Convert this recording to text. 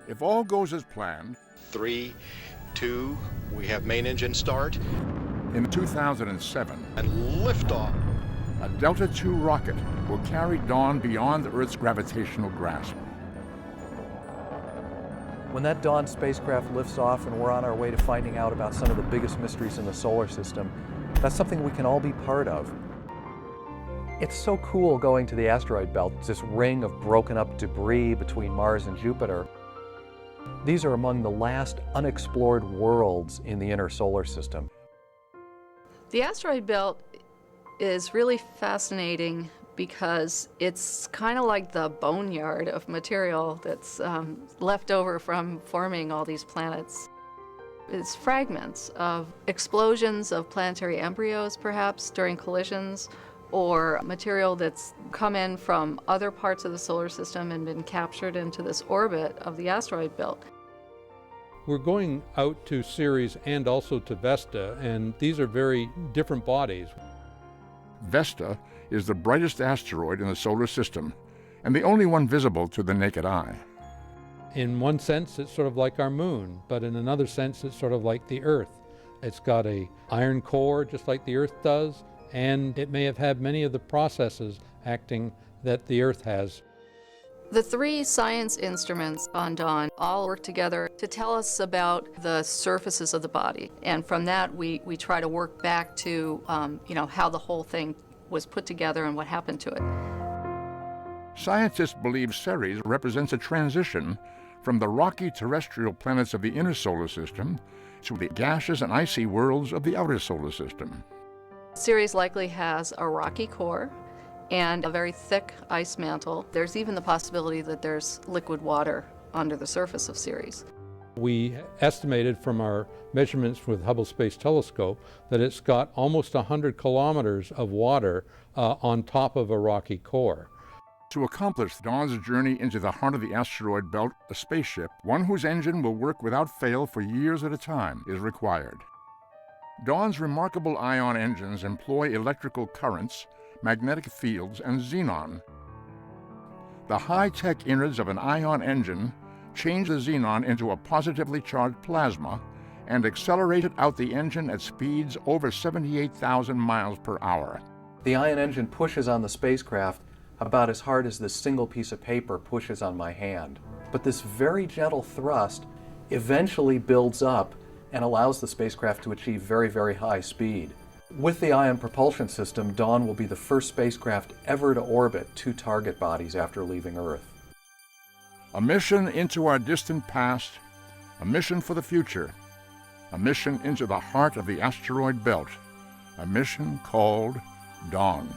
If all goes as planned, 3, 2, we have main engine start. in 2007, And liftoff. a Delta II rocket will carry Dawn beyond Earth's gravitational grasp. When that Dawn spacecraft lifts off and we're on our way to finding out about some of the biggest mysteries in the solar system, that's something we can all be part of. It's so cool going to the asteroid belt, this ring of broken up debris between Mars and Jupiter. These are among the last unexplored worlds in the inner solar system. The asteroid belt is really fascinating because it's kind of like the boneyard of material that's left over from forming all these planets. It's fragments of explosions of planetary embryos, perhaps, during collisions, or material that's come in from other parts of the solar system and been captured into this orbit of the asteroid belt. We're going out to Ceres and also to Vesta, and these are very different bodies. Vesta is the brightest asteroid in the solar system and the only one visible to the naked eye. In one sense, it's sort of like our moon, but in another sense, it's sort of like the Earth. It's got an iron core, just like the Earth does, and it may have had many of the processes acting that the Earth has. The three science instruments on Dawn all work together to tell us about the surfaces of the body. And from that, we try to work back to how the whole thing was put together and what happened to it. Scientists believe Ceres represents a transition from the rocky terrestrial planets of the inner solar system to the gaseous and icy worlds of the outer solar system. Ceres likely has a rocky core and a very thick ice mantle. There's even the possibility that there's liquid water under the surface of Ceres. We estimated from our measurements with Hubble Space Telescope that it's got almost 100 kilometers of water on top of a rocky core. To accomplish Dawn's journey into the heart of the asteroid belt, a spaceship, one whose engine will work without fail for years at a time, is required. Dawn's remarkable ion engines employ electrical currents, magnetic fields, and xenon. The high-tech innards of an ion engine change the xenon into a positively charged plasma and accelerate it out the engine at speeds over 78,000 miles per hour. The ion engine pushes on the spacecraft about as hard as this single piece of paper pushes on my hand. But this very gentle thrust eventually builds up and allows the spacecraft to achieve very, very high speed. With the ion propulsion system, Dawn will be the first spacecraft ever to orbit two target bodies after leaving Earth. A mission into our distant past, a mission for the future, a mission into the heart of the asteroid belt, a mission called Dawn.